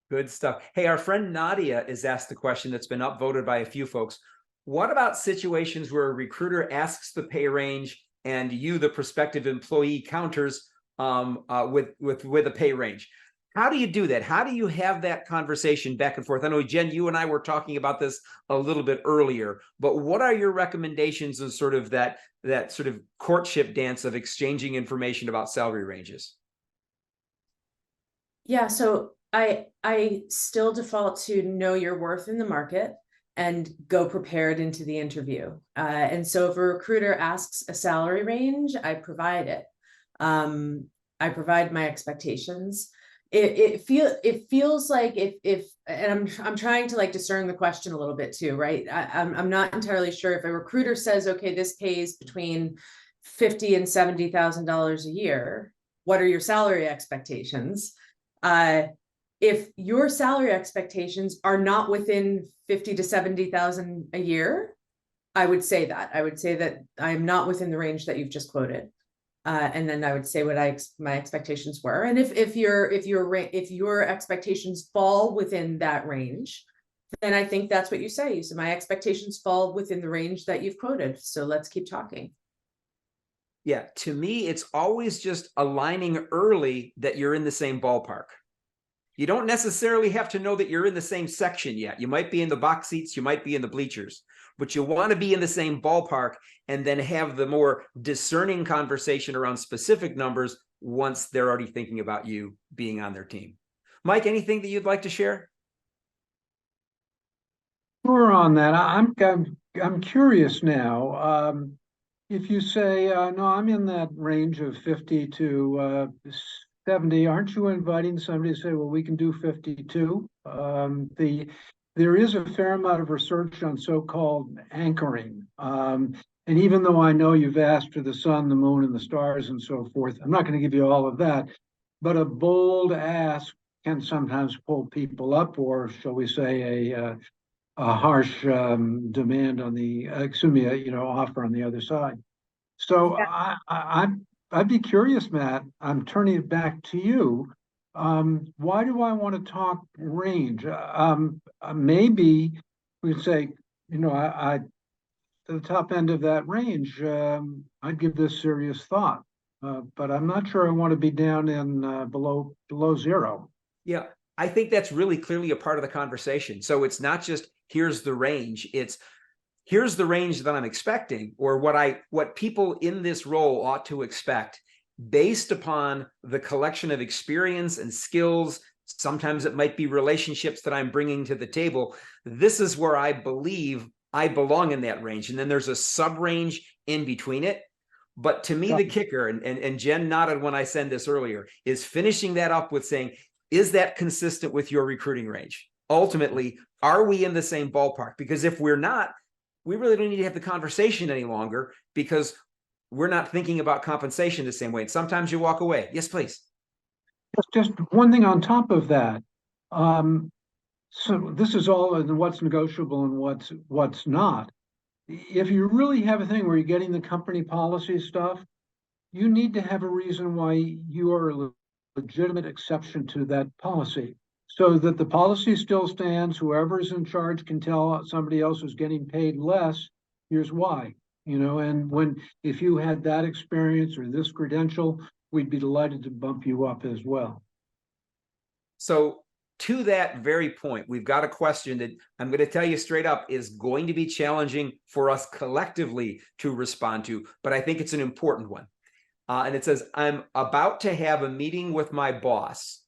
Good stuff. Hey, our friend Nadia is asked the question that's been upvoted by a few folks. What about situations where a recruiter asks the pay range and you, the prospective employee, counters with a pay range? How do you do that? How do you have that conversation back and forth? I know, Jen, you and I were talking about this a little bit earlier, but what are your recommendations in sort of that sort of courtship dance of exchanging information about salary ranges? Yeah, so I still default to know your worth in the market and go prepared into the interview. And so if a recruiter asks a salary range, I provide it. I provide my expectations. It feels like if and I'm trying to like discern the question a little bit too, right? I'm not entirely sure if a recruiter says, okay, this pays between $50,000 and $70,000 a year. What are your salary expectations? If your salary expectations are not within 50 to 70,000 a year, I would say that I'm not within the range that you've just quoted. And then I would say what my expectations were. And if your expectations fall within that range, then I think that's what you say. You say my expectations fall within the range that you've quoted. So let's keep talking. Yeah, to me, it's always just aligning early that you're in the same ballpark. You don't necessarily have to know that you're in the same section yet. You might be in the box seats, you might be in the bleachers, but you want to be in the same ballpark and then have the more discerning conversation around specific numbers once they're already thinking about you being on their team. Mike, anything that you'd like to share? More on that. I'm curious now. If you say, no, I'm in that range of 50 to 70, aren't you inviting somebody to say, well, we can do 52? There is a fair amount of research on so-called anchoring. And even though I know you've asked for the sun, the moon, and the stars and so forth, I'm not going to give you all of that, but a bold ask can sometimes pull people up, or shall we say a harsh demand on the, offer on the other side. So Yeah. I'd be curious, Matt, I'm turning it back to you. Why do I want to talk range? Maybe we'd say, I to the top end of that range, I'd give this serious thought. But I'm not sure I want to be down in below zero. Yeah, I think that's really clearly a part of the conversation. So it's not just here's the range, it's here's the range that I'm expecting, or what people in this role ought to expect based upon the collection of experience and skills. Sometimes it might be relationships that I'm bringing to the table. This is where I believe I belong in that range. And then there's a sub range in between it. But to me, the kicker, and Jen nodded when I said this earlier, is finishing that up with saying, is that consistent with your recruiting range? Ultimately, are we in the same ballpark? Because if we're not, we really don't need to have the conversation any longer, because we're not thinking about compensation the same way. And sometimes you walk away. Yes, please. Just one thing on top of that. So this is all in what's negotiable and what's not. If you really have a thing where you're getting the company policy stuff, you need to have a reason why you are a legitimate exception to that policy, so that the policy still stands. Whoever's in charge can tell somebody else who's getting paid less, here's why. And if you had that experience or this credential, we'd be delighted to bump you up as well. So to that very point, we've got a question that I'm going to tell you straight up is going to be challenging for us collectively to respond to, but I think it's an important one. And it says, I'm about to have a meeting with my boss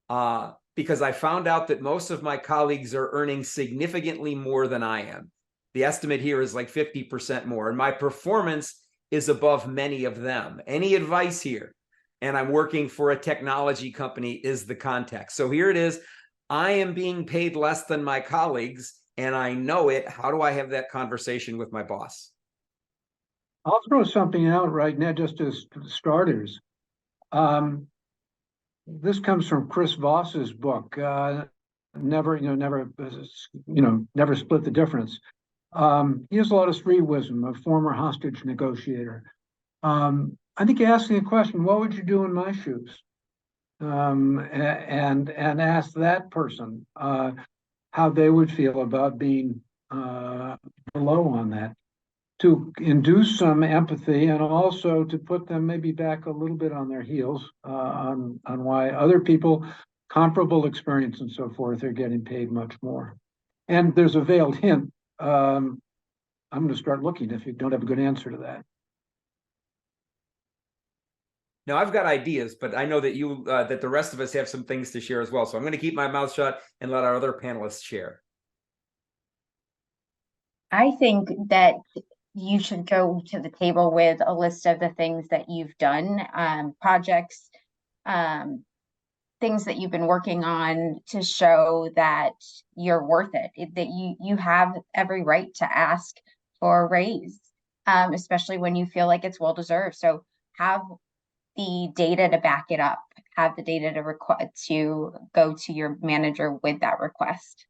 because I found out that most of my colleagues are earning significantly more than I am. The estimate here is like 50% more, and my performance is above many of them. Any advice here? And I'm working for a technology company is the context. So here it is. I am being paid less than my colleagues, and I know it. How do I have that conversation with my boss? I'll throw something out right now, just as starters. This comes from Chris Voss's book, never split the difference. He has a lot of street wisdom, a former hostage negotiator. I think asking a question, what would you do in my shoes? And ask that person how they would feel about being below on that, to induce some empathy and also to put them maybe back a little bit on their heels on why other people, comparable experience and so forth, are getting paid much more. And there's a veiled hint. I'm going to start looking if you don't have a good answer to that. Now I've got ideas, but I know that that the rest of us have some things to share as well. So I'm going to keep my mouth shut and let our other panelists share. I think that you should go to the table with a list of the things that you've done, projects, things that you've been working on to show that you're worth it, that you have every right to ask for a raise, especially when you feel like it's well deserved. So have the data to back it up, have the data to go to your manager with that request.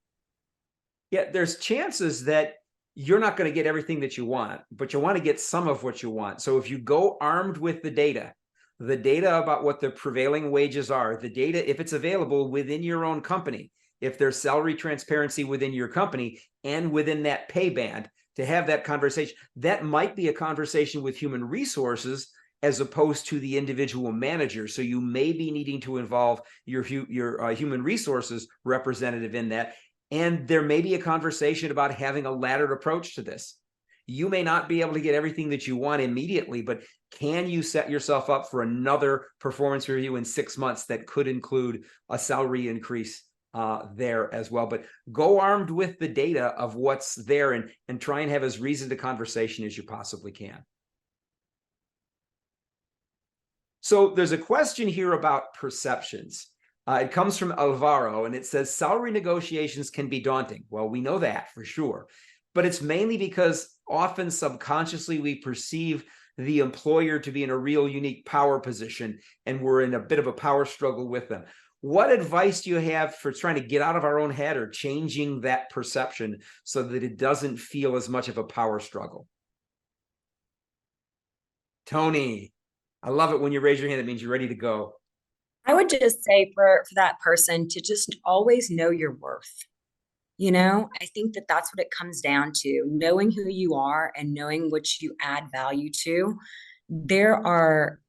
Yeah, there's chances that you're not going to get everything that you want, but you want to get some of what you want. So if you go armed with the data about what the prevailing wages are, the data, if it's available within your own company, if there's salary transparency within your company and within that pay band, to have that conversation, that might be a conversation with human resources as opposed to the individual manager. So you may be needing to involve your human resources representative in that. And there may be a conversation about having a laddered approach to this. You may not be able to get everything that you want immediately, but can you set yourself up for another performance review in 6 months that could include a salary increase there as well? But go armed with the data of what's there and try and have as reasoned a conversation as you possibly can. So there's a question here about perceptions. It comes from Alvaro, and it says, salary negotiations can be daunting. Well, we know that for sure, but it's mainly because often subconsciously we perceive the employer to be in a real unique power position, and we're in a bit of a power struggle with them. What advice do you have for trying to get out of our own head or changing that perception so that it doesn't feel as much of a power struggle? Tony, I love it when you raise your hand. It means you're ready to go. I would just say for that person to just always know your worth. You know, I think that that's what it comes down to, knowing who you are and knowing what you add value to. There are,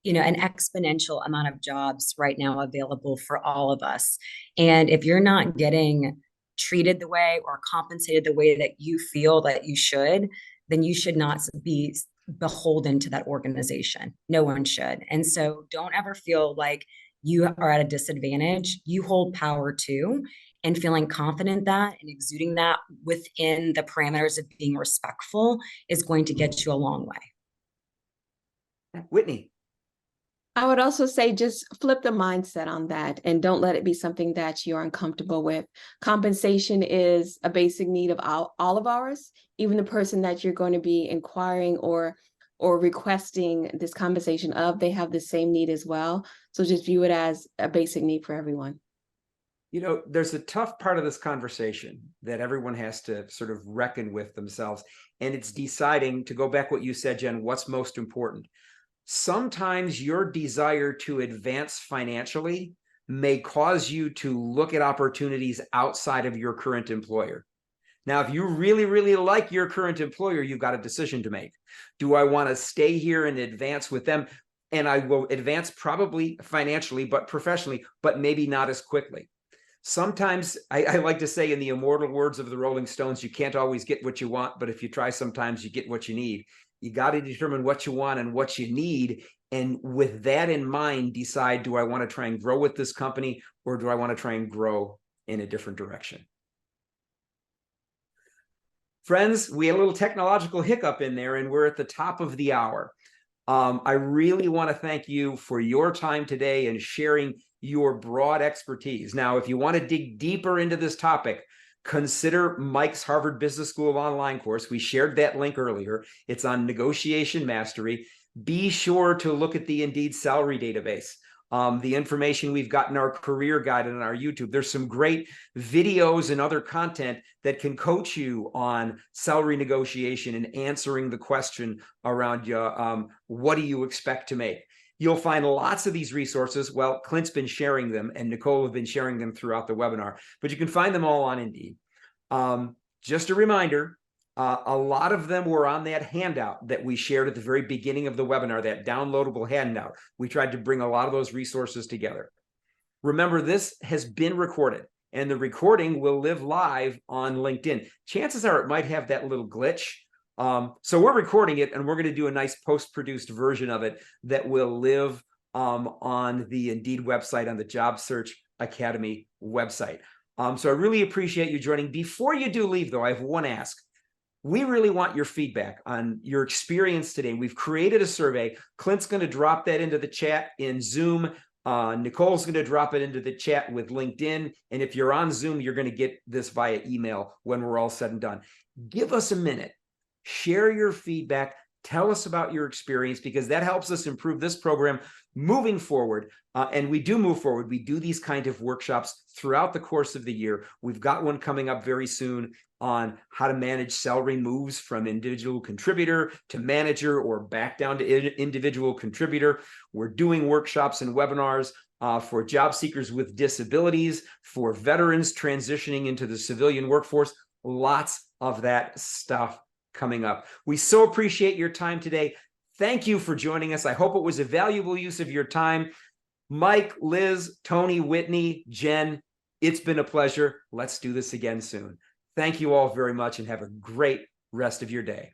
an exponential amount of jobs right now available for all of us. And if you're not getting treated the way or compensated the way that you feel that you should, then you should not be beholden to that organization. No one should. And so don't ever feel like you are at a disadvantage. You hold power too, and feeling confident that and exuding that within the parameters of being respectful is going to get you a long way. Whitney. I would also say just flip the mindset on that and don't let it be something that you're uncomfortable with. Compensation is a basic need of all of ours. Even the person that you're going to be inquiring or requesting this compensation of, they have the same need as well. So just view it as a basic need for everyone. There's a tough part of this conversation that everyone has to sort of reckon with themselves. And it's deciding, to go back what you said, Jen, what's most important. Sometimes your desire to advance financially may cause you to look at opportunities outside of your current employer. Now, if you really, really like your current employer, you've got a decision to make. Do I want to stay here and advance with them? And I will advance probably financially, but professionally, but maybe not as quickly. Sometimes I like to say, in the immortal words of the Rolling Stones, you can't always get what you want, but if you try, sometimes you get what you need. You got to determine what you want and what you need. And with that in mind, decide, do I want to try and grow with this company, or do I want to try and grow in a different direction? Friends, we had a little technological hiccup in there, and we're at the top of the hour. I really want to thank you for your time today and sharing your broad expertise. Now, if you want to dig deeper into this topic, consider Mike's Harvard Business School online course. We shared that link earlier. It's on negotiation mastery. Be sure to look at the Indeed salary database. the information we've got in our career guide and on our YouTube. There's some great videos and other content that can coach you on salary negotiation and answering the question around what do you expect to make. You'll find lots of these resources. Well, Clint's been sharing them and Nicole have been sharing them throughout the webinar, but you can find them all on Indeed. Just a reminder, a lot of them were on that handout that we shared at the very beginning of the webinar, that downloadable handout. We tried to bring a lot of those resources together. Remember, this has been recorded and the recording will live live on LinkedIn. Chances are it might have that little glitch. So we're recording it and we're going to do a nice post-produced version of it that will live on the Indeed website, on the Job Search Academy website. So I really appreciate you joining. Before you do leave, though, I have one ask. We really want your feedback on your experience today. We've created a survey. Clint's going to drop that into the chat in Zoom. Nicole's going to drop it into the chat with LinkedIn. And if you're on Zoom, you're going to get this via email when we're all said and done. Give us a minute. Share your feedback. Tell us about your experience, because that helps us improve this program moving forward. And we do move forward. We do these kind of workshops throughout the course of the year. We've got one coming up very soon on how to manage salary moves from individual contributor to manager or back down to individual contributor. We're doing workshops and webinars for job seekers with disabilities, for veterans transitioning into the civilian workforce. Lots of that stuff coming up. We so appreciate your time today. Thank you for joining us. I hope it was a valuable use of your time. Mike, Liz, Tony, Whitney, Jen, it's been a pleasure. Let's do this again soon. Thank you all very much and have a great rest of your day.